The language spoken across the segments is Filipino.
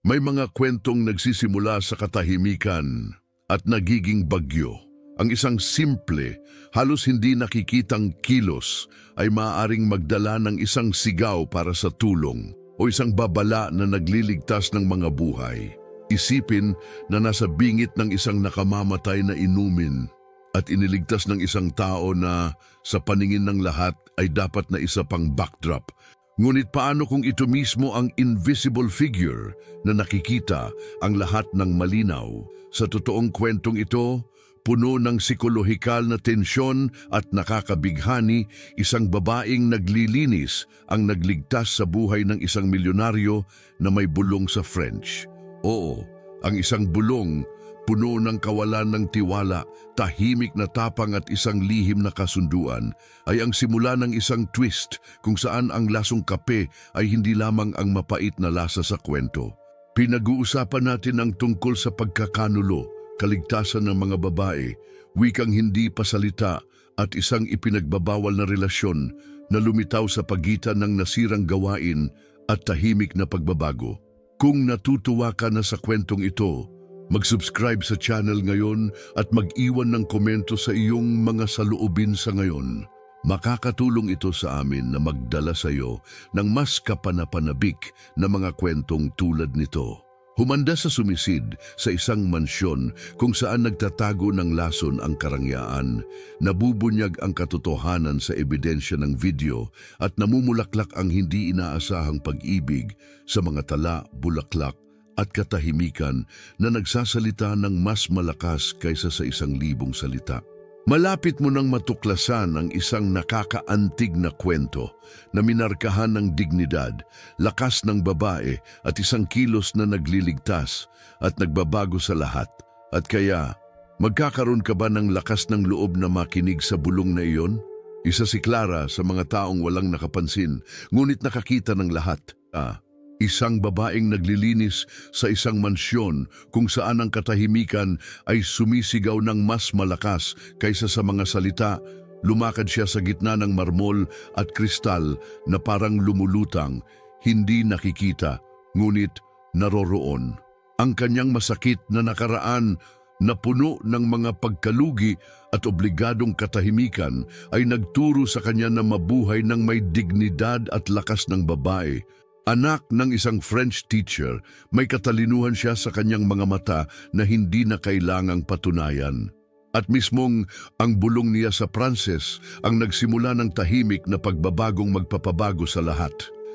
May mga kwentong nagsisimula sa katahimikan at nagiging bagyo. Ang isang simple, halos hindi nakikitang kilos ay maaaring magdala ng isang sigaw para sa tulong o isang babala na nagliligtas ng mga buhay. Isipin na nasa bingit ng isang nakamamatay na inumin at iniligtas ng isang tao na sa paningin ng lahat ay dapat na isa pang backdrop. Ngunit paano kung ito mismo ang invisible figure na nakikita ang lahat ng malinaw? Sa totoong kwentong ito, puno ng psikolohikal na tensyon at nakakabighani, isang babaeng naglilinis ang nagligtas sa buhay ng isang milyonaryo na may bulong sa French. Oo, ang isang bulong puno ng kawalan ng tiwala, tahimik na tapang at isang lihim na kasunduan ay ang simula ng isang twist kung saan ang lasong kape ay hindi lamang ang mapait na lasa sa kwento. Pinag-uusapan natin ang tungkol sa pagkakanulo, kaligtasan ng mga babae, wikang hindi pasalita at isang ipinagbabawal na relasyon na lumitaw sa pagitan ng nasirang gawain at tahimik na pagbabago. Kung natutuwa ka na sa kwentong ito, mag-subscribe sa channel ngayon at mag-iwan ng komento sa iyong mga saloobin sa ngayon. Makakatulong ito sa amin na magdala sa iyo ng mas kapanapanabik na mga kwentong tulad nito. Humanda sa sumisid sa isang mansyon kung saan nagtatago ng lason ang karangyaan, nabubunyag ang katotohanan sa ebidensya ng video at namumulaklak ang hindi inaasahang pag-ibig sa mga tala, bulaklak at katahimikan na nagsasalita ng mas malakas kaysa sa 1,000 salita. Malapit mo nang matuklasan ang isang nakakaantig na kwento na minarkahan ng dignidad, lakas ng babae at isang kilos na nagliligtas at nagbabago sa lahat. At kaya, magkakaroon ka ba ng lakas ng loob na makinig sa bulong na iyon? Isa si Clara sa mga taong walang nakapansin, ngunit nakakita ng lahat. Isang babaeng naglilinis sa isang mansyon kung saan ang katahimikan ay sumisigaw ng mas malakas kaysa sa mga salita. Lumakad siya sa gitna ng marmol at kristal na parang lumulutang, hindi nakikita, ngunit naroroon. Ang kanyang masakit na nakaraan na puno ng mga pagkalugi at obligadong katahimikan ay nagturo sa kanya na mabuhay ng may dignidad at lakas ng babae. Anak ng isang French teacher, may katalinuhan siya sa kanyang mga mata na hindi na kailangang patunayan. At mismong ang bulong niya sa Pranses ang nagsimula ng tahimik na pagbabagong magpapabago sa lahat.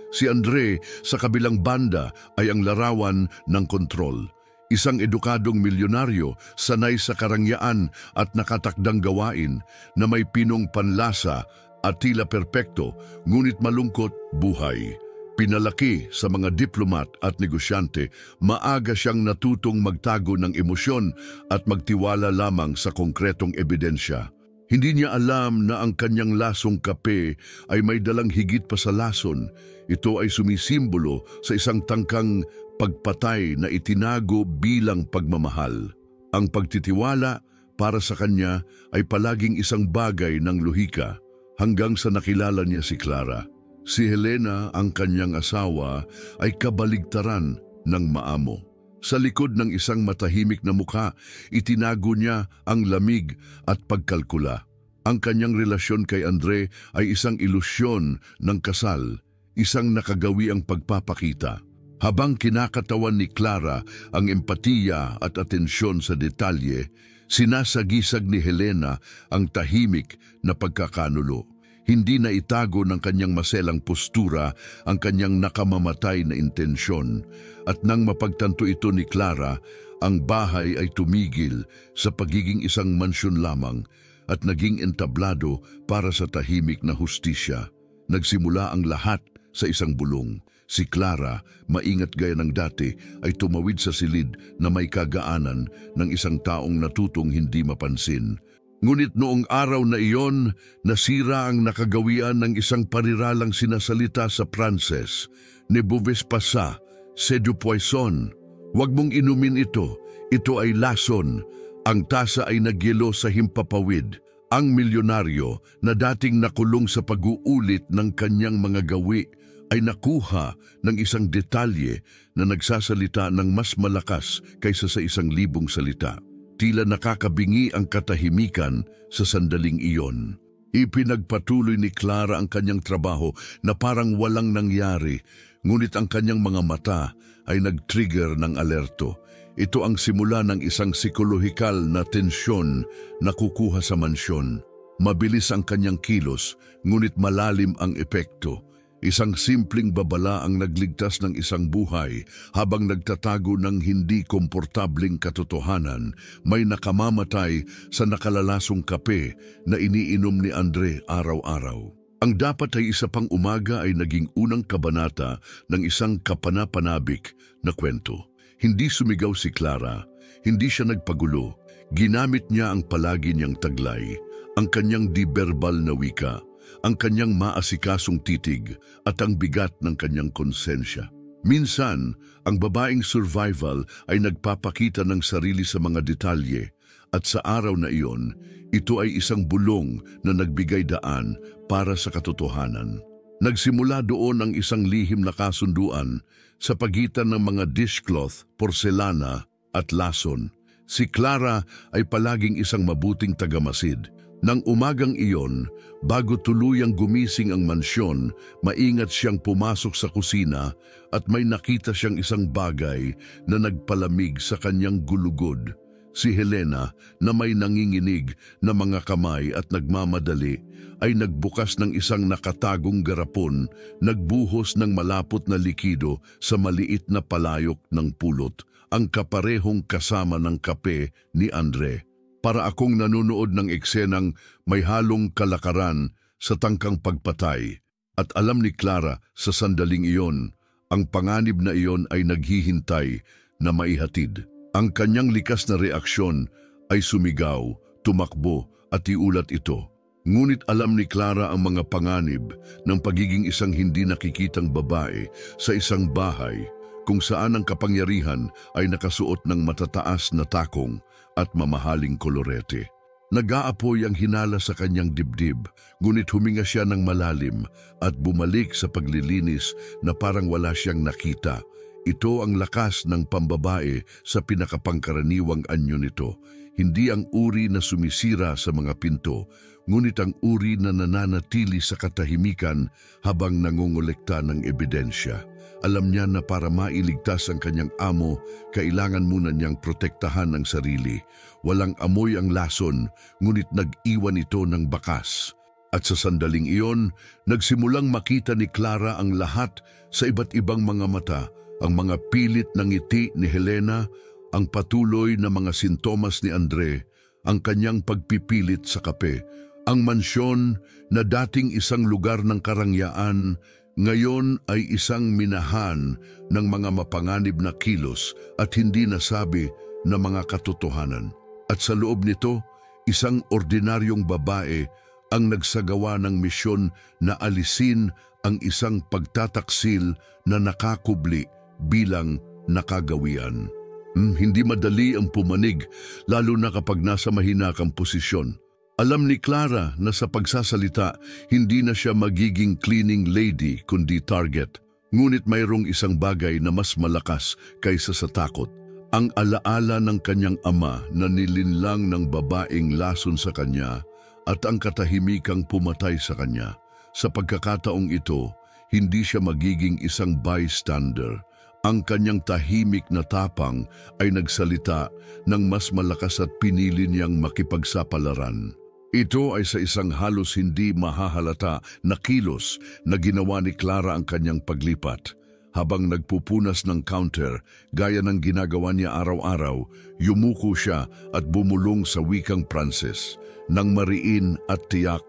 Si Andre sa kabilang banda ay ang larawan ng kontrol. Isang edukadong milyonaryo, sanay sa karangyaan at nakatakdang gawain na may pinong panlasa at tila perpekto, ngunit malungkot buhay. Pinalaki sa mga diplomat at negosyante, maaga siyang natutong magtago ng emosyon at magtiwala lamang sa konkretong ebidensya. Hindi niya alam na ang kanyang lasong kape ay may dalang higit pa sa lason. Ito ay sumisimbolo sa isang tangkang pagpatay na itinago bilang pagmamahal. Ang pagtitiwala para sa kanya ay palaging isang bagay ng lohika hanggang sa nakilala niya si Clara. Si Helena, ang kanyang asawa, ay kabaligtaran ng maamo. Sa likod ng isang matahimik na mukha, itinago niya ang lamig at pagkalkula. Ang kanyang relasyon kay Andre ay isang ilusyon ng kasal, isang nakagawiang pagpapakita. Habang kinakatawan ni Clara ang empatiya at atensyon sa detalye, sinasagisag ni Helena ang tahimik na pagkakanulo. Hindi na itago ng kanyang maselang postura ang kanyang nakamamatay na intensyon. At nang mapagtanto ito ni Clara, ang bahay ay tumigil sa pagiging isang mansyon lamang at naging entablado para sa tahimik na hustisya. Nagsimula ang lahat sa isang bulong. Si Clara, maingat gaya ng dati, ay tumawid sa silid na may kagaanan ng isang taong natutong hindi mapansin. Ngunit noong araw na iyon, nasira ang nakagawian ng isang pariralang sinasalita sa Pranses. Ne bouves pas ça, c'est du poison. Huwag mong inumin ito, ito ay lason. Ang tasa ay nagyelo sa himpapawid. Ang milyonaryo na dating nakulong sa pag-uulit ng kanyang mga gawi ay nakuha ng isang detalye na nagsasalita ng mas malakas kaysa sa 1,000 salita. Tila nakakabingi ang katahimikan sa sandaling iyon. Ipinagpatuloy ni Clara ang kanyang trabaho na parang walang nangyari, ngunit ang kanyang mga mata ay nag-trigger ng alerto. Ito ang simula ng isang psikolohikal na tensyon na kukuha sa mansyon. Mabilis ang kanyang kilos, ngunit malalim ang epekto. Isang simpleng babala ang nagligtas ng isang buhay habang nagtatago ng hindi komportabling katotohanan. May nakamamatay sa nakalalasong kape na iniinom ni Andre araw-araw. Ang dapat ay isa pang umaga ay naging unang kabanata ng isang kapanapanabik na kwento. Hindi sumigaw si Clara, hindi siya nagpagulo. Ginamit niya ang palagi niyang taglay, ang kanyang di-verbal na wika, ang kanyang maasikasong titig at ang bigat ng kanyang konsensya. Minsan, ang babaeng survival ay nagpapakita ng sarili sa mga detalye at sa araw na iyon, ito ay isang bulong na nagbigay daan para sa katotohanan. Nagsimula doon ang isang lihim na kasunduan sa pagitan ng mga dishcloth, porselana at lason. Si Clara ay palaging isang mabuting tagamasid. Nang umagang iyon, bago tuluyang gumising ang mansyon, maingat siyang pumasok sa kusina at may nakita siyang isang bagay na nagpalamig sa kanyang gulugod. Si Helena, na may nanginginig na mga kamay at nagmamadali, ay nagbukas ng isang nakatagong garapon, nagbuhos ng malapot na likido sa maliit na palayok ng pulot, ang kaparehong kasama ng kape ni Andre. Para akong nanonood ng eksenang may halong kalakaran sa tangkang pagpatay. At alam ni Clara sa sandaling iyon, ang panganib na iyon ay naghihintay na maihatid. Ang kanyang likas na reaksyon ay sumigaw, tumakbo at iulat ito. Ngunit alam ni Clara ang mga panganib ng pagiging isang hindi nakikitang babae sa isang bahay kung saan ang kapangyarihan ay nakasuot ng matataas na takong at mamahaling kolorete. Nag-aapoy ang hinala sa kanyang dibdib, ngunit huminga siya ng malalim at bumalik sa paglilinis na parang wala siyang nakita. Ito ang lakas ng pambabae sa pinakapangkaraniwang anyo nito. Hindi ang uri na sumisira sa mga pinto, ngunit ang uri na nananatili sa katahimikan habang nangongolekta ng ebidensya. Alam niya na para mailigtas ang kanyang amo, kailangan muna niyang protektahan ang sarili. Walang amoy ang lason, ngunit nag-iwan ito ng bakas. At sa sandaling iyon, nagsimulang makita ni Clara ang lahat sa iba't ibang mga mata, ang mga pilit na ngiti ni Helena, ang patuloy na mga sintomas ni Andre, ang kanyang pagpipilit sa kape, ang mansyon na dating isang lugar ng karangyaan, ngayon ay isang minahan ng mga mapanganib na kilos at hindi nasabi na mga katotohanan. At sa loob nito, isang ordinaryong babae ang nagsagawa ng misyon na alisin ang isang pagtataksil na nakakubli bilang nakagawian. Hindi madali ang pumanig, lalo na kapag nasa mahinakang posisyon. Alam ni Clara na sa pagsasalita, hindi na siya magiging cleaning lady kundi target. Ngunit mayroong isang bagay na mas malakas kaysa sa takot. Ang alaala ng kanyang ama na nilinlang ng babaeng lason sa kanya at ang katahimikang pumatay sa kanya. Sa pagkakataong ito, hindi siya magiging isang bystander. Ang kanyang tahimik na tapang ay nagsalita ng mas malakas at pinili niyang makipagsapalaran. Ito ay sa isang halos hindi mahahalata na kilos na ginawa ni Clara ang kanyang paglipat. Habang nagpupunas ng counter, gaya ng ginagawa niya araw-araw, yumuko siya at bumulong sa wikang Pranses. Nang mariin at tiyak,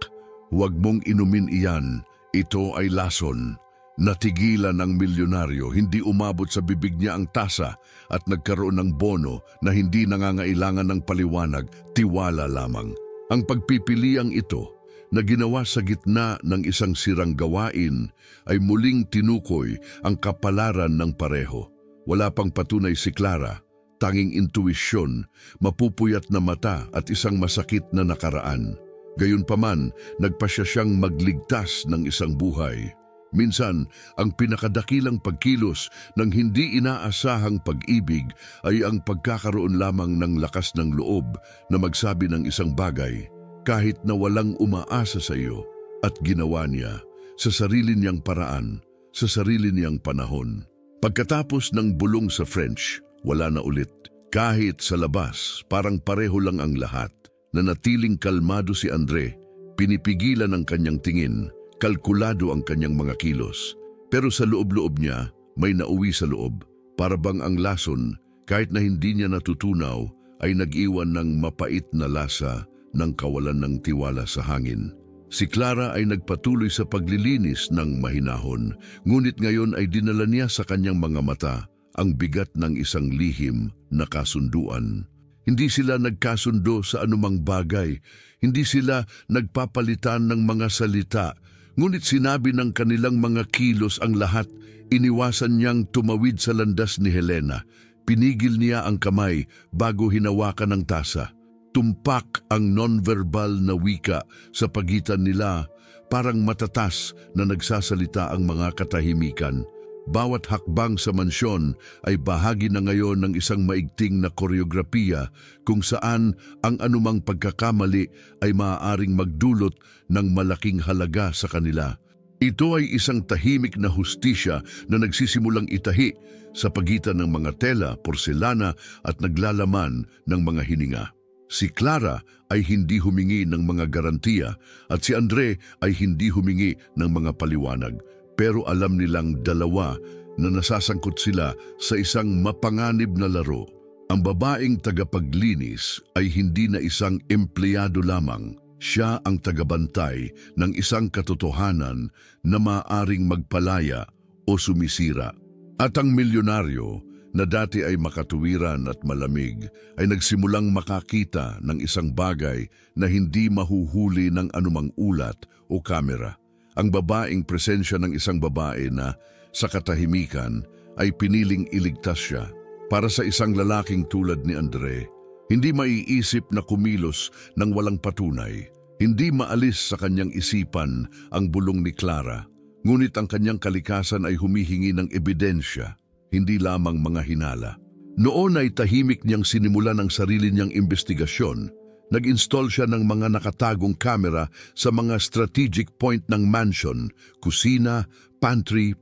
"Huwag mong inumin iyan, ito ay lason." Natigilan ang milyonaryo, hindi umabot sa bibig niya ang tasa at nagkaroon ng bono na hindi nangangailangan ng paliwanag, tiwala lamang. Ang pagpipiliang ito na ginawa sa gitna ng isang sirang gawain ay muling tinukoy ang kapalaran ng pareho. Wala pang patunay si Clara, tanging intuisyon, mapupuyat na mata at isang masakit na nakaraan. Gayunpaman, nagpasya siyang magligtas ng isang buhay. Minsan, ang pinakadakilang pagkilos ng hindi inaasahang pag-ibig ay ang pagkakaroon lamang ng lakas ng loob na magsabi ng isang bagay kahit na walang umaasa sa iyo, at ginawa niya sa sarili niyang paraan, sa sarili niyang panahon. Pagkatapos ng bulong sa French, wala na ulit. Kahit sa labas, parang pareho lang ang lahat. Nanatiling kalmado si Andre, pinipigilan ang kanyang tingin, kalkulado ang kanyang mga kilos. Pero sa loob-loob niya, may nauwi sa loob. Para bang ang lason, kahit na hindi niya natutunaw, ay nag-iwan ng mapait na lasa ng kawalan ng tiwala sa hangin. Si Clara ay nagpatuloy sa paglilinis ng mahinahon, ngunit ngayon ay dinala niya sa kanyang mga mata ang bigat ng isang lihim na kasunduan. Hindi sila nagkasundo sa anumang bagay, hindi sila nagpapalitan ng mga salita, ngunit sinabi ng kanilang mga kilos ang lahat. Iniwasan niyang tumawid sa landas ni Helena. Pinigil niya ang kamay bago hinawakan ng tasa. Tumpak ang nonverbal na wika sa pagitan nila, parang matatas na nagsasalita ang mga katahimikan. Bawat hakbang sa mansyon ay bahagi na ngayon ng isang maigting na koreografiya kung saan ang anumang pagkakamali ay maaaring magdulot ng malaking halaga sa kanila. Ito ay isang tahimik na hustisya na nagsisimulang itahi sa pagitan ng mga tela, porselana at naglalaman ng mga hininga. Si Clara ay hindi humingi ng mga garantiya at si Andre ay hindi humingi ng mga paliwanag. Pero alam nilang dalawa na nasasangkot sila sa isang mapanganib na laro. Ang babaeng tagapaglinis ay hindi na isang empleyado lamang. Siya ang tagabantay ng isang katotohanan na maaaring magpalaya o sumisira. At ang milyonaryo na dati ay makatuwiran at malamig ay nagsimulang makakita ng isang bagay na hindi mahuhuli ng anumang ulat o kamera. Ang babaeng presensya ng isang babae na sa katahimikan ay piniling iligtas siya. Para sa isang lalaking tulad ni Andre, hindi maiisip na kumilos ng walang patunay. Hindi maalis sa kanyang isipan ang bulong ni Clara, ngunit ang kanyang kalikasan ay humihingi ng ebidensya, hindi lamang mga hinala. Noon ay tahimik niyang sinimulan ang sarili niyang investigasyon. Nag-install siya ng mga nakatagong kamera sa mga strategic point ng mansion, kusina, pantry.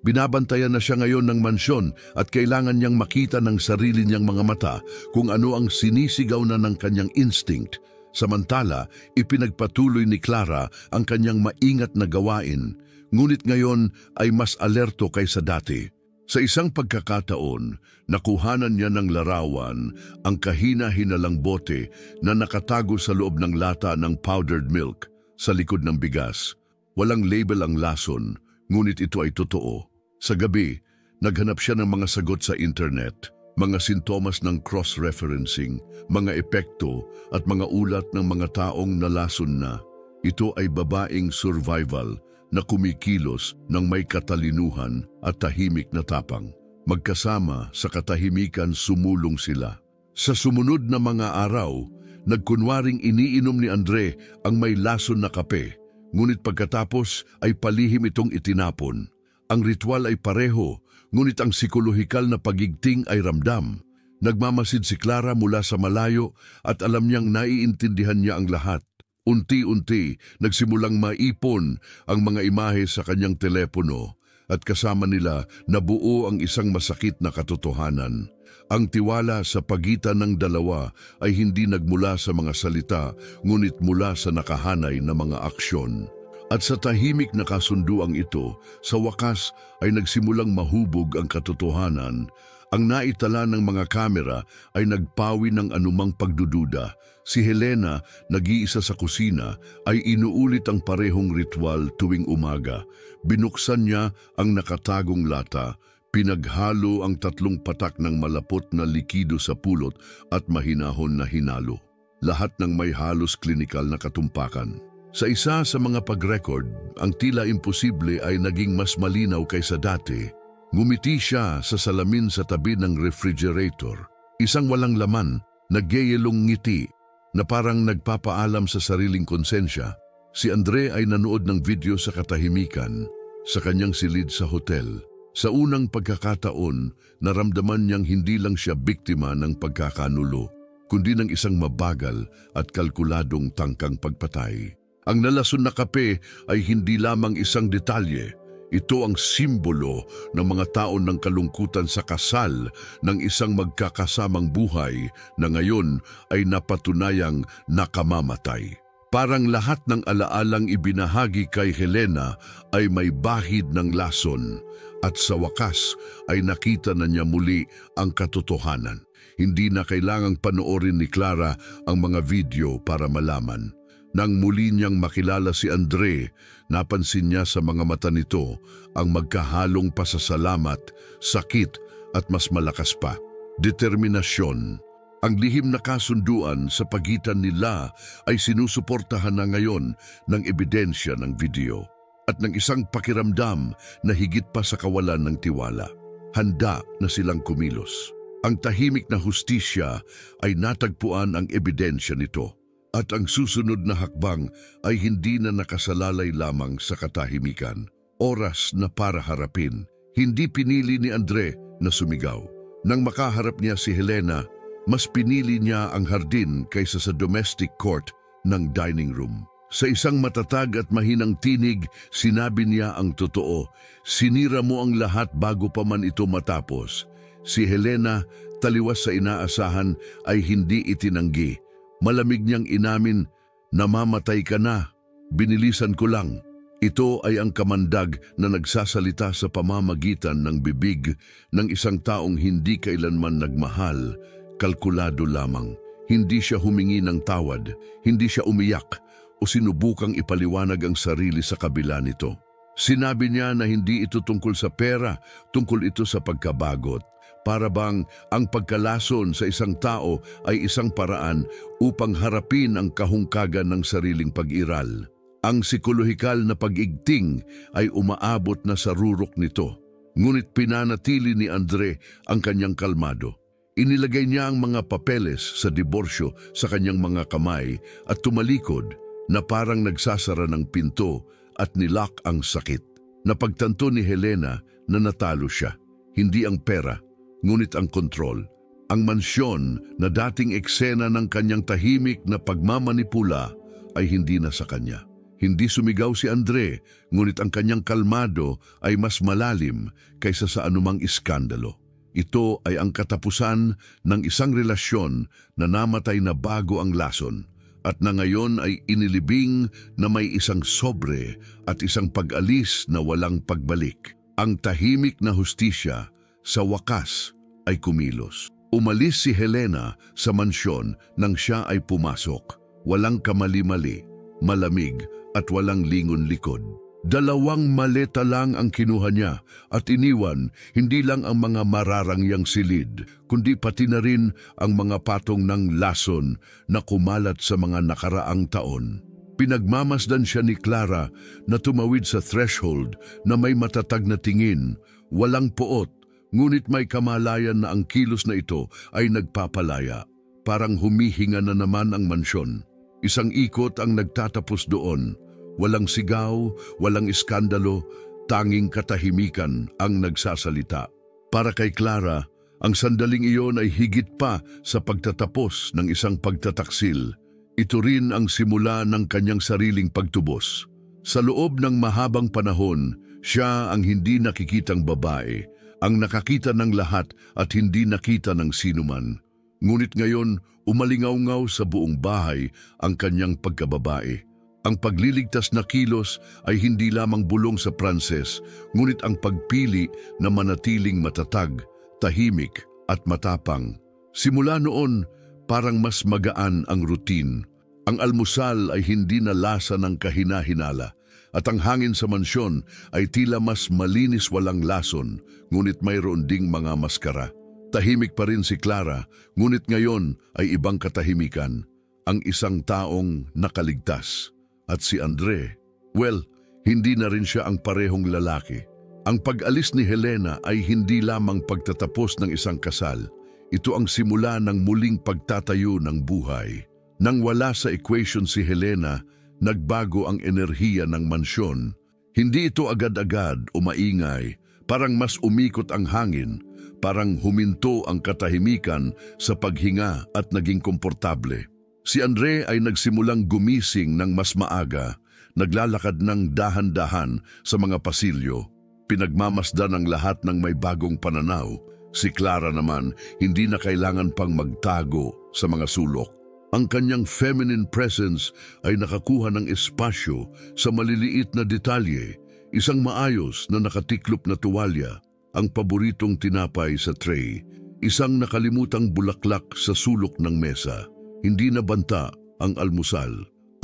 Binabantayan na siya ngayon ng mansyon at kailangan niyang makita ng sarili niyang mga mata kung ano ang sinisigaw na ng kanyang instinct. Samantala, ipinagpatuloy ni Clara ang kanyang maingat na gawain, ngunit ngayon ay mas alerto kaysa dati. Sa isang pagkakataon, nakuhanan niya ng larawan ang kahina-hinalang bote na nakatago sa loob ng lata ng powdered milk sa likod ng bigas. Walang label ang lason, ngunit ito ay totoo. Sa gabi, naghanap siya ng mga sagot sa internet, mga sintomas ng cross-referencing, mga epekto at mga ulat ng mga taong nalason na. Ito ay babaeng survival na kumikilos ng may katalinuhan at tahimik na tapang. Magkasama sa katahimikan sumulong sila. Sa sumunod na mga araw, nagkunwaring iniinom ni Andre ang may lason na kape, ngunit pagkatapos ay palihim itong itinapon. Ang ritual ay pareho, ngunit ang psikolohikal na pagigting ay ramdam. Nagmamasid si Clara mula sa malayo at alam niyang naiintindihan niya ang lahat. Unti-unti, nagsimulang maipon ang mga imahe sa kanyang telepono at kasama nila nabuo ang isang masakit na katotohanan. Ang tiwala sa pagitan ng dalawa ay hindi nagmula sa mga salita, ngunit mula sa nakahanay na mga aksyon. At sa tahimik na kasunduang ito, sa wakas ay nagsimulang mahubog ang katotohanan. Ang naitala ng mga kamera ay nagpawi ng anumang pagdududa. Si Helena, nag-iisa sa kusina, ay inuulit ang parehong ritual tuwing umaga. Binuksan niya ang nakatagong lata, pinaghalo ang 3 patak ng malapot na likido sa pulot at mahinahon na hinalo. Lahat ng may halos klinikal na katumpakan. Sa isa sa mga pag-record, ang tila imposible ay naging mas malinaw kaysa dati. Ngumiti siya sa salamin sa tabi ng refrigerator. Isang walang laman, nagyayelong ngiti na parang nagpapaalam sa sariling konsensya. Si Andre ay nanood ng video sa katahimikan. sa kanyang silid sa hotel. Sa unang pagkakataon, naramdaman niyang hindi lang siya biktima ng pagkakanulo, kundi ng isang mabagal at kalkuladong tangkang pagpatay. Ang nalason na kape ay hindi lamang isang detalye. Ito ang simbolo ng mga taon ng kalungkutan sa kasal ng isang magkakasamang buhay na ngayon ay napatunayang nakamamatay. Parang lahat ng alaalang ibinahagi kay Helena ay may bahid ng lason at sa wakas ay nakita na niya muli ang katotohanan. Hindi na kailangang panoorin ni Clara ang mga video para malaman. Nang muli niyang makilala si Andre, napansin niya sa mga mata nito ang magkahalong pasasalamat, sakit at mas malakas pa, determinasyon. Ang lihim na kasunduan sa pagitan nila ay sinusuportahan na ngayon ng ebidensya ng video at ng isang pakiramdam na higit pa sa kawalan ng tiwala. Handa na silang kumilos. Ang tahimik na hustisya ay natagpuan ang ebidensya nito. At ang susunod na hakbang ay hindi na nakasalalay lamang sa katahimikan. Oras na para harapin. Hindi pinili ni Andre na sumigaw. Nang makaharap niya si Helena, mas pinili niya ang hardin kaysa sa domestic court ng dining room. Sa isang matatag at mahinang tinig, sinabi niya ang totoo. Sinira mo ang lahat bago pa man ito matapos. Si Helena, taliwas sa inaasahan, ay hindi itinanggi. Malamig niyang inamin, namamatay ka na, binilisan ko lang. Ito ay ang kamandag na nagsasalita sa pamamagitan ng bibig ng isang taong hindi kailanman nagmahal, kalkulado lamang. Hindi siya humingi ng tawad, hindi siya umiyak o sinubukang ipaliwanag ang sarili sa kabila nito. Sinabi niya na hindi ito tungkol sa pera, tungkol ito sa pagkabagot. Para bang ang pagkalason sa isang tao ay isang paraan upang harapin ang kahungkagan ng sariling pag-iral. Ang psikolohikal na pag-igting ay umaabot na sa rurok nito. Ngunit pinanatili ni Andre ang kanyang kalmado. Inilagay niya ang mga papeles sa diborsyo sa kanyang mga kamay at tumalikod na parang nagsasara ng pinto at nilock ang sakit. Napagtanto ni Helena na natalo siya, hindi ang pera, ngunit ang kontrol. Ang mansyon na dating eksena ng kanyang tahimik na pagmamanipula ay hindi na sa kanya. Hindi sumigaw si Andre, ngunit ang kanyang kalmado ay mas malalim kaysa sa anumang iskandalo. Ito ay ang katapusan ng isang relasyon na namatay na bago ang lason at na ngayon ay inilibing na may isang sobre at isang pag-alis na walang pagbalik. Ang tahimik na hustisya sa wakas ay kumilos. Umalis si Helena sa mansyon nang siya ay pumasok. Walang kamali-mali, malamig at walang lingon-likod. 2 maleta lang ang kinuha niya at iniwan hindi lang ang mga mararangyang silid, kundi pati na rin ang mga patong ng lason na kumalat sa mga nakaraang taon. Pinagmamasdan siya ni Clara na tumawid sa threshold na may matatag na tingin, walang poot, ngunit may kamalayan na ang kilos na ito ay nagpapalaya. Parang humihinga na naman ang mansyon. Isang ikot ang nagtatapos doon. Walang sigaw, walang iskandalo, tanging katahimikan ang nagsasalita. Para kay Clara, ang sandaling iyon ay higit pa sa pagtatapos ng isang pagtataksil. Ito rin ang simula ng kanyang sariling pagtubos. Sa loob ng mahabang panahon, siya ang hindi nakikitang babae, ang nakakita ng lahat at hindi nakita ng sinuman. Ngunit ngayon, umalingaw-ngaw sa buong bahay ang kanyang pagkababae. Ang pagliligtas na kilos ay hindi lamang bulong sa Pranses, ngunit ang pagpili na manatiling matatag, tahimik at matapang. Simula noon, parang mas magaan ang routine. Ang almusal ay hindi na lasa ng kahina-hinala. At ang hangin sa mansyon ay tila mas malinis walang lason, ngunit mayroon ding mga maskara. Tahimik pa rin si Clara, ngunit ngayon ay ibang katahimikan. Ang isang taong nakaligtas. At si Andre, well, hindi na rin siya ang parehong lalaki. Ang pag-alis ni Helena ay hindi lamang pagtatapos ng isang kasal. Ito ang simula ng muling pagtatayo ng buhay. Nang wala sa equation si Helena, nagbago ang enerhiya ng mansyon. Hindi ito agad-agad o maingay, parang mas umikot ang hangin, parang huminto ang katahimikan sa paghinga at naging komportable. Si Andre ay nagsimulang gumising ng mas maaga, naglalakad ng dahan-dahan sa mga pasilyo. Pinagmamasdan ang lahat ng may bagong pananaw. Si Clara naman hindi na kailangan pang magtago sa mga sulok. Ang kanyang feminine presence ay nakakuha ng espasyo sa maliliit na detalye, isang maayos na nakatiklop na tuwalya, ang paboritong tinapay sa tray, isang nakalimutang bulaklak sa sulok ng mesa. Hindi na banta ang almusal.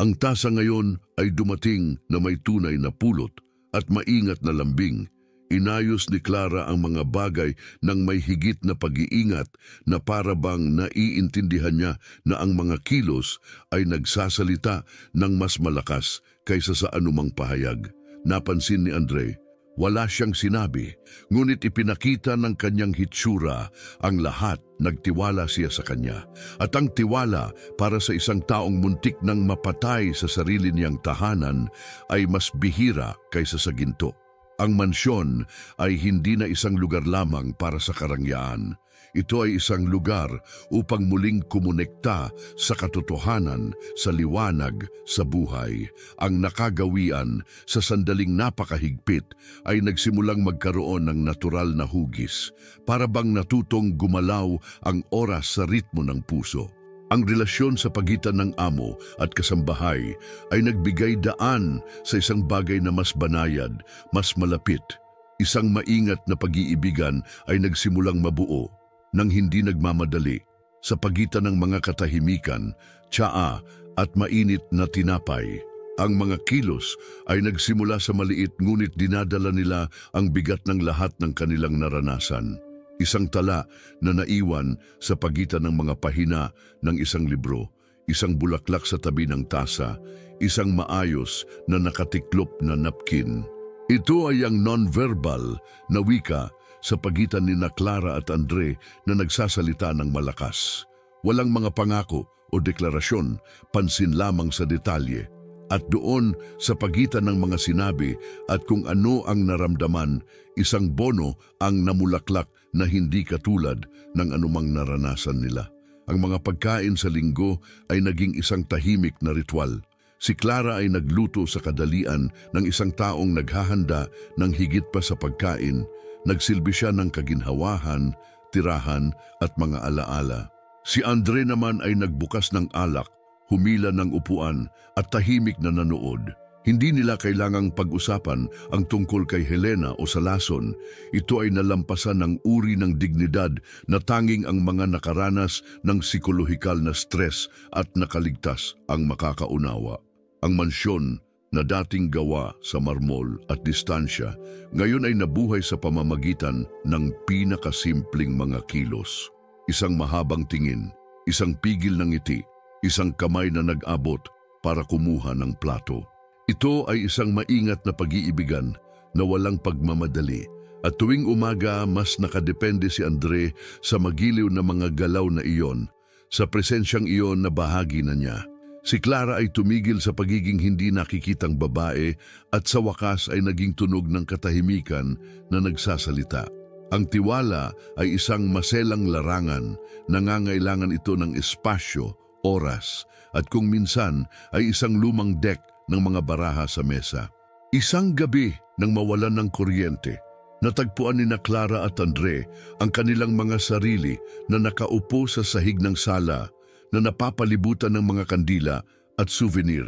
Ang tasa ngayon ay dumating na may tunay na pulot at maingat na lambing. Inayos ni Clara ang mga bagay ng may higit na pag-iingat na para bang naiintindihan niya na ang mga kilos ay nagsasalita ng mas malakas kaysa sa anumang pahayag. Napansin ni Andre, wala siyang sinabi, ngunit ipinakita ng kanyang hitsura ang lahat. Nagtiwala siya sa kanya. At ang tiwala para sa isang taong muntik nang mapatay sa sarili niyang tahanan ay mas bihira kaysa sa ginto. Ang mansyon ay hindi na isang lugar lamang para sa karangyaan. Ito ay isang lugar upang muling kumonekta sa katotohanan, sa liwanag, sa buhay. Ang nakagawian sa sandaling napakahigpit ay nagsimulang magkaroon ng natural na hugis, para bang natutong gumalaw ang oras sa ritmo ng puso. Ang relasyon sa pagitan ng amo at kasambahay ay nagbigay daan sa isang bagay na mas banayad, mas malapit. Isang maingat na pag-iibigan ay nagsimulang mabuo nang hindi nagmamadali sa pagitan ng mga katahimikan, tsaa at mainit na tinapay. Ang mga kilos ay nagsimula sa maliit ngunit dinadala nila ang bigat ng lahat ng kanilang naranasan. Isang tala na naiwan sa pagitan ng mga pahina ng isang libro, isang bulaklak sa tabi ng tasa, isang maayos na nakatiklop na napkin. Ito ay ang non-verbal na wika sa pagitan ni Clara at Andre na nagsasalita ng malakas. Walang mga pangako o deklarasyon, pansin lamang sa detalye. At doon sa pagitan ng mga sinabi at kung ano ang naramdaman, isang bono ang namulaklak na hindi katulad ng anumang naranasan nila. Ang mga pagkain sa linggo ay naging isang tahimik na ritual. Si Clara ay nagluto sa kadalian ng isang taong naghahanda ng higit pa sa pagkain. Nagsilbi siya ng kaginhawahan, tirahan at mga alaala. Si Andre naman ay nagbukas ng alak, humila ng upuan at tahimik na nanood. Hindi nila kailangang pag-usapan ang tungkol kay Helena o sa lason. Ito ay nalampasan ng uri ng dignidad na tanging ang mga nakaranas ng psikolohikal na stress at nakaligtas ang makakaunawa. Ang mansyon na dating gawa sa marmol at distansya, ngayon ay nabuhay sa pamamagitan ng pinakasimpleng mga kilos. Isang mahabang tingin, isang pigil ng ngiti, isang kamay na nag-abot para kumuha ng plato. Ito ay isang maingat na pag-iibigan na walang pagmamadali. At tuwing umaga, mas nakadepende si Andre sa magiliw na mga galaw na iyon, sa presensyang iyon na bahagi na niya. Si Clara ay tumigil sa pagiging hindi nakikitang babae at sa wakas ay naging tunog ng katahimikan na nagsasalita. Ang tiwala ay isang maselang larangan, nangangailangan ito ng espasyo, oras, at kung minsan ay isang lumang deck ng mga baraha sa mesa. Isang gabi nang mawalan ng kuryente, natagpuan ni Clara at Andre ang kanilang mga sarili na nakaupo sa sahig ng sala na napapalibutan ng mga kandila at souvenir.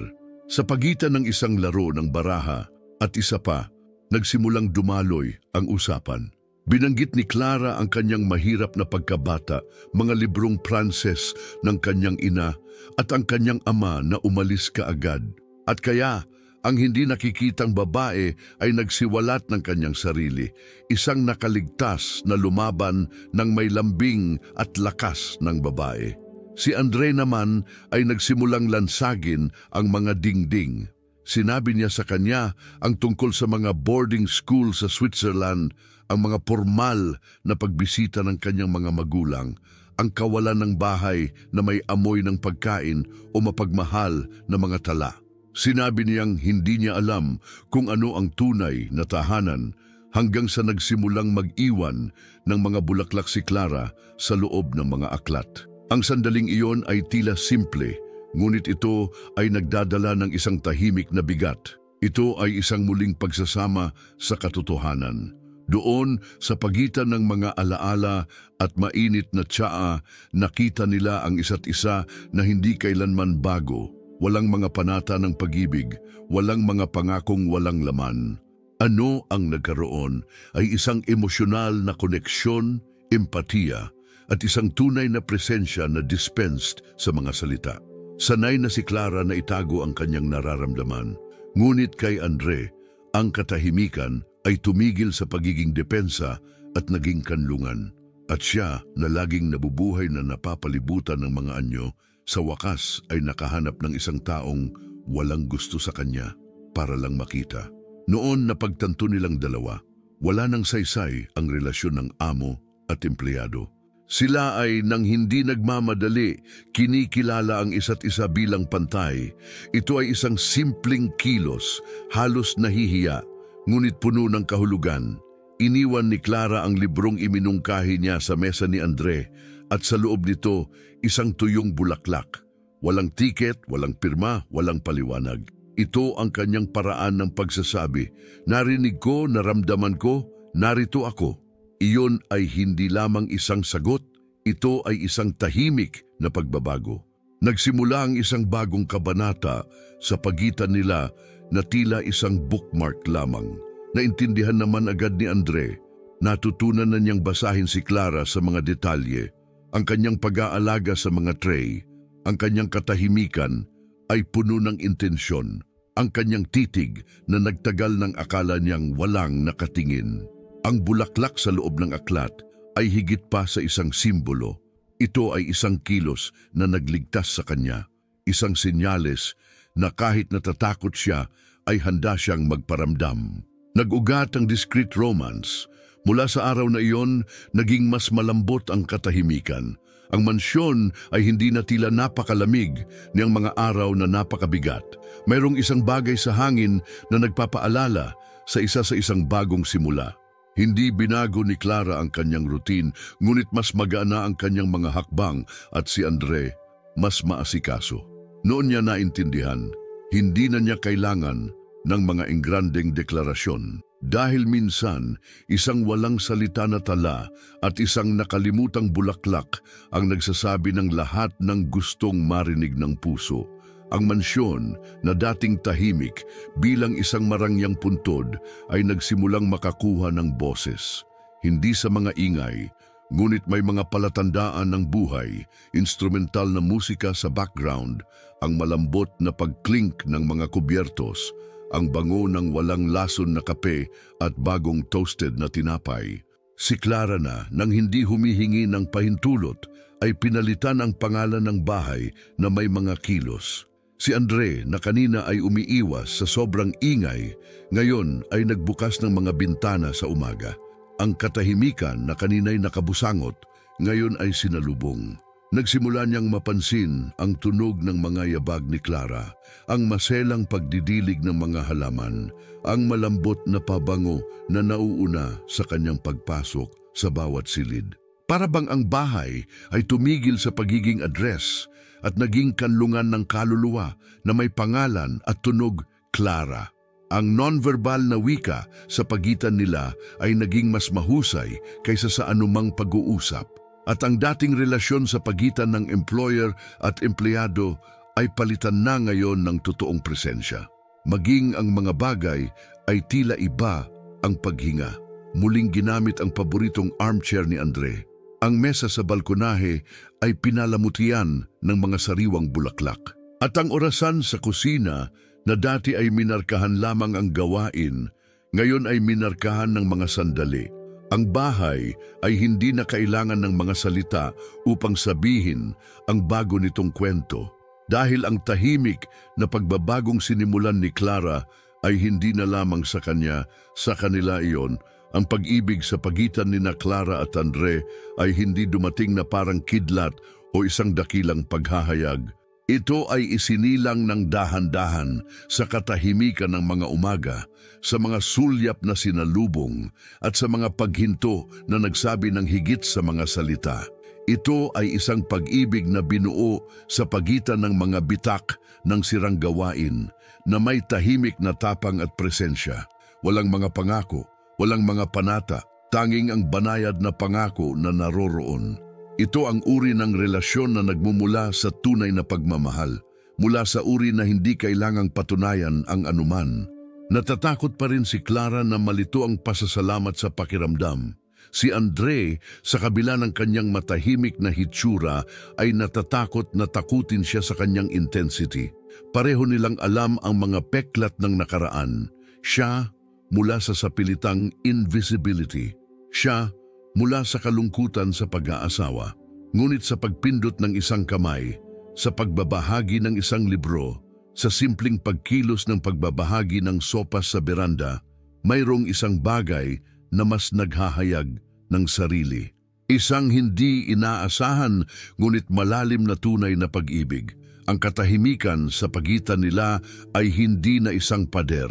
Sa pagitan ng isang laro ng baraha at isa pa, nagsimulang dumaloy ang usapan. Binanggit ni Clara ang kanyang mahirap na pagkabata, mga librong Pranses ng kanyang ina at ang kanyang ama na umalis kaagad. At kaya, ang hindi nakikitang babae ay nagsiwalat ng kanyang sarili, isang nakaligtas na lumaban ng may lambing at lakas ng babae. Si Andre naman ay nagsimulang lansagin ang mga dingding. Sinabi niya sa kanya ang tungkol sa mga boarding school sa Switzerland, ang mga formal na pagbisita ng kanyang mga magulang, ang kawalan ng bahay na may amoy ng pagkain o mapagmahal na mga tala. Sinabi niyang hindi niya alam kung ano ang tunay na tahanan hanggang sa nagsimulang mag-iwan ng mga bulaklak si Clara sa loob ng mga aklat. Ang sandaling iyon ay tila simple, ngunit ito ay nagdadala ng isang tahimik na bigat. Ito ay isang muling pagsasama sa katotohanan. Doon, sa pagitan ng mga alaala at mainit na tsaa, nakita nila ang isa't isa na hindi kailanman bago. Walang mga panata ng pag-ibig, walang mga pangakong walang laman. Ano ang nagkaroon ay isang emosyonal na koneksyon, empatiya, at isang tunay na presensya na dispensed sa mga salita. Sanay na si Clara na itago ang kanyang nararamdaman. Ngunit kay Andre, ang katahimikan ay tumigil sa pagiging depensa at naging kanlungan. At siya na laging nabubuhay na napapalibutan ng mga anyo, sa wakas ay nakahanap ng isang taong walang gusto sa kanya para lang makita. Noon napagtanto nilang dalawa, wala nang saysay ang relasyon ng amo at empleyado. Sila ay nang hindi nagmamadali, kinikilala ang isa't isa bilang pantay. Ito ay isang simpleng kilos, halos nahihiya, ngunit puno ng kahulugan. Iniwan ni Clara ang librong iminungkahi niya sa mesa ni Andre at sa loob nito isang tuyong bulaklak. Walang tiket, walang pirma, walang paliwanag. Ito ang kanyang paraan ng pagsasabi, narinig ko, naramdaman ko, narito ako. Iyon ay hindi lamang isang sagot, ito ay isang tahimik na pagbabago. Nagsimula ang isang bagong kabanata sa pagitan nila na tila isang bookmark lamang. Naintindihan naman agad ni Andre, natutunan na niyang basahin si Clara sa mga detalye, ang kanyang pag-aalaga sa mga tray, ang kanyang katahimikan ay puno ng intensyon, ang kanyang titig na nagtagal ng akala niyang walang nakatingin. Ang bulaklak sa loob ng aklat ay higit pa sa isang simbolo. Ito ay isang kilos na nagligtas sa kanya, isang senyales na kahit natatakot siya ay handa siyang magparamdam. Nag-ugat ang discreet romance. Mula sa araw na iyon, naging mas malambot ang katahimikan. Ang mansyon ay hindi na tila napakalamig niyang mga araw na napakabigat. Mayroong isang bagay sa hangin na nagpapaalala sa isang bagong simula. Hindi binago ni Clara ang kanyang routine, ngunit mas magana ang kanyang mga hakbang at si Andre mas maasikaso. Noon niya naintindihan, hindi na niya kailangan ng mga engrandeng deklarasyon. Dahil minsan, isang walang salita na tala at isang nakalimutang bulaklak ang nagsasabi ng lahat ng gustong marinig ng puso. Ang mansyon na dating tahimik bilang isang marangyang puntod ay nagsimulang makakuha ng boses. Hindi sa mga ingay, ngunit may mga palatandaan ng buhay, instrumental na musika sa background, ang malambot na pagklink ng mga kubyertos, ang bango ng walang lason na kape at bagong toasted na tinapay. Si Clara na, nang hindi humihingi ng pahintulot, ay pinalitan ang pangalan ng bahay na may mga kilos. Si Andre na kanina ay umiiwas sa sobrang ingay, ngayon ay nagbukas ng mga bintana sa umaga. Ang katahimikan na kanina'y nakabusangot, ngayon ay sinalubong. Nagsimula niyang mapansin ang tunog ng mga yabag ni Clara, ang maselang pagdidilig ng mga halaman, ang malambot na pabango na nauuna sa kanyang pagpasok sa bawat silid. Para bang ang bahay ay tumigil sa pagiging address at naging kanlungan ng kaluluwa na may pangalan at tunog Clara. Ang nonverbal na wika sa pagitan nila ay naging mas mahusay kaysa sa anumang pag-uusap. At ang dating relasyon sa pagitan ng employer at empleyado ay palitan na ngayon ng totoong presensya. Maging ang mga bagay ay tila iba ang paghinga. Muling ginamit ang paboritong armchair ni Andre. Ang mesa sa balkonahe ay pinalamutian ng mga sariwang bulaklak. At ang orasan sa kusina na dati ay minarkahan lamang ang gawain, ngayon ay minarkahan ng mga sandali. Ang bahay ay hindi na kailangan ng mga salita upang sabihin ang bago nitong kwento. Dahil ang tahimik na pagbabagong sinimulan ni Clara ay hindi na lamang sa kanya, sa kanila iyon. Ang pag-ibig sa pagitan ni na Clara at Andre ay hindi dumating na parang kidlat o isang dakilang paghahayag. Ito ay isinilang ng dahan-dahan sa katahimikan ng mga umaga, sa mga sulyap na sinalubong at sa mga paghinto na nagsabi ng higit sa mga salita. Ito ay isang pag-ibig na binuo sa pagitan ng mga bitak ng sirang gawain na may tahimik na tapang at presensya. Walang mga pangako, walang mga panata, tanging ang banayad na pangako na naroroon. Ito ang uri ng relasyon na nagmumula sa tunay na pagmamahal, mula sa uri na hindi kailangang patunayan ang anuman. Natatakot pa rin si Clara na malito ang pasasalamat sa pakiramdam. Si Andre, sa kabila ng kanyang matahimik na hitsura, ay natatakot na takutin siya sa kanyang intensity. Pareho nilang alam ang mga peklat ng nakaraan. Siya mula sa sapilitang invisibility. Siya mula sa kalungkutan sa pag-aasawa. Ngunit sa pagpindot ng isang kamay, sa pagbabahagi ng isang libro, sa simpleng pagkilos ng pagbabahagi ng sopas sa beranda, mayroong isang bagay na mas naghahayag ng sarili. Isang hindi inaasahan ngunit malalim na tunay na pag-ibig. Ang katahimikan sa pagitan nila ay hindi na isang pader,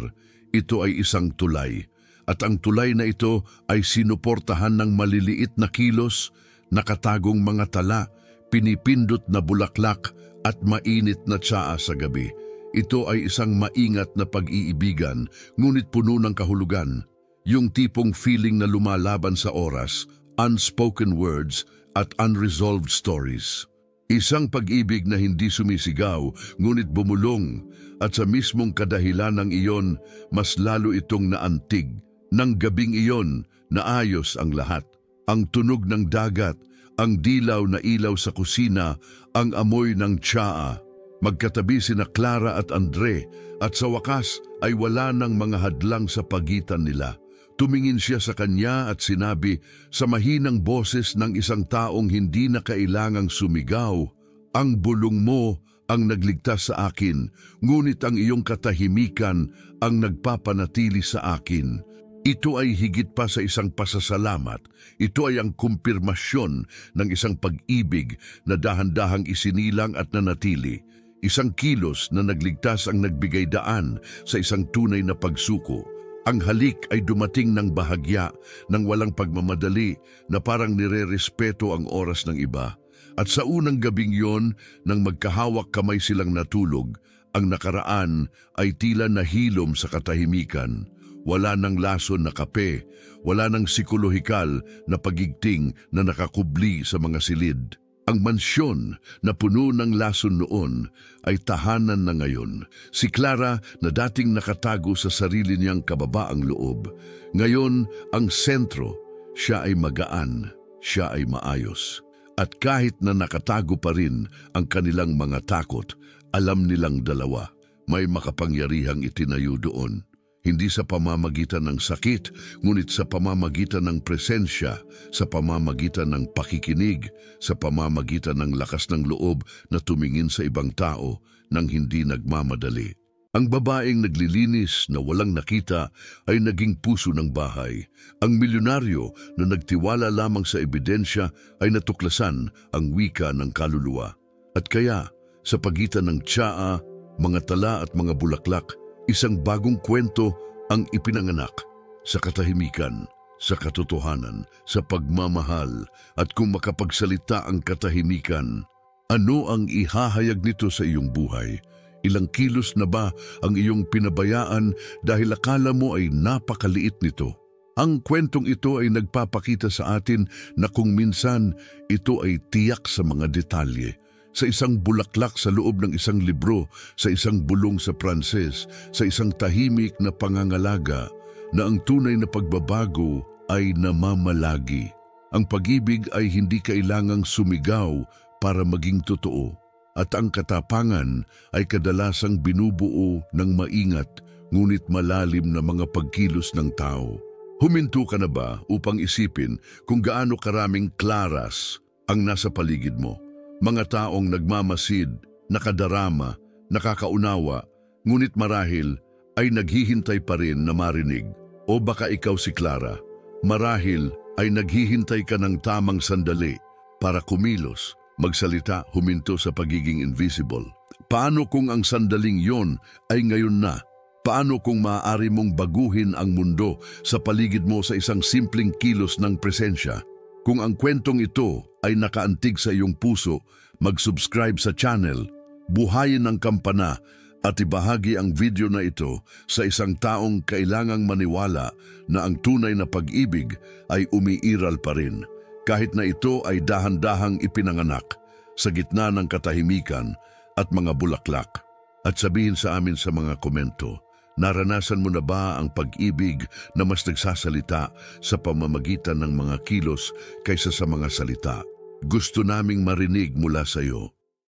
ito ay isang tulay. At ang tulay na ito ay sinuportahan ng maliliit na kilos, nakatagong mga tala, pinipindot na bulaklak at mainit na tsaa sa gabi. Ito ay isang maingat na pag-iibigan, ngunit puno ng kahulugan. Yung tipong feeling na lumalaban sa oras, unspoken words at unresolved stories. Isang pag-ibig na hindi sumisigaw, ngunit bumulong, at sa mismong kadahilan ng iyon, mas lalo itong naantig. Nang gabing iyon, naayos ang lahat. Ang tunog ng dagat, ang dilaw na ilaw sa kusina, ang amoy ng tsaa. Magkatabi sina Clara at Andre, at sa wakas ay wala ng mga hadlang sa pagitan nila. Tumingin siya sa kanya at sinabi sa mahinang boses ng isang taong hindi na kailangang sumigaw, "Ang bulong mo ang nagligtas sa akin, ngunit ang iyong katahimikan ang nagpapanatili sa akin." Ito ay higit pa sa isang pasasalamat. Ito ay ang kumpirmasyon ng isang pag-ibig na dahan-dahang isinilang at nanatili. Isang kilos na nagligtas ang nagbigay daan sa isang tunay na pagsuko. Ang halik ay dumating ng bahagya, ng walang pagmamadali, na parang nire-respeto ang oras ng iba. At sa unang gabing yon, nang magkahawak kamay silang natulog, ang nakaraan ay tila nahilom sa katahimikan. Wala nang lason na kape, wala nang psikolohikal na pagigting na nakakubli sa mga silid. Ang mansyon na puno ng lason noon ay tahanan na ngayon. Si Clara na dating nakatago sa sarili niyang kababaang loob, ngayon ang sentro, siya ay magaan, siya ay maayos. At kahit na nakatago pa rin ang kanilang mga takot, alam nilang dalawa, may makapangyarihang itinayo doon. Hindi sa pamamagitan ng sakit, ngunit sa pamamagitan ng presensya, sa pamamagitan ng pakikinig, sa pamamagitan ng lakas ng loob na tumingin sa ibang tao nang hindi nagmamadali. Ang babaeng naglilinis na walang nakita ay naging puso ng bahay. Ang milyonaryo na nagtiwala lamang sa ebidensya ay natuklasan ang wika ng kaluluwa. At kaya, sa pagitan ng tsaa, mga tala at mga bulaklak, isang bagong kwento ang ipinanganak sa katahimikan, sa katotohanan, sa pagmamahal. At kung makapagsalita ang katahimikan, ano ang ihahayag nito sa iyong buhay? Ilang kilos na ba ang iyong pinabayaan dahil akala mo ay napakaliit nito? Ang kwentong ito ay nagpapakita sa atin na kung minsan ito ay tiyak sa mga detalye. Sa isang bulaklak sa loob ng isang libro, sa isang bulong sa Pranses, sa isang tahimik na pangangalaga, na ang tunay na pagbabago ay namamalagi. Ang pag-ibig ay hindi kailangang sumigaw para maging totoo, at ang katapangan ay kadalasang binubuo ng maingat ngunit malalim na mga pagkilos ng tao. Huminto ka na ba upang isipin kung gaano karaming Claras ang nasa paligid mo? Mga taong nagmamasid, nakadarama, nakakaunawa, ngunit marahil ay naghihintay pa rin na marinig. O baka ikaw si Clara, marahil ay naghihintay ka ng tamang sandali para kumilos, magsalita, huminto sa pagiging invisible. Paano kung ang sandaling yon ay ngayon na? Paano kung maaari mong baguhin ang mundo sa paligid mo sa isang simpleng kilos ng presensya? Kung ang kwentong ito ay nakaantig sa iyong puso, mag-subscribe sa channel, buhayin ang kampana at ibahagi ang video na ito sa isang taong kailangang maniwala na ang tunay na pag-ibig ay umiiral pa rin, kahit na ito ay dahan-dahang ipinanganak sa gitna ng katahimikan at mga bulaklak. At sabihin sa amin sa mga komento, naranasan mo na ba ang pag-ibig na mas nagsasalita sa pamamagitan ng mga kilos kaysa sa mga salita? Gusto naming marinig mula sa iyo.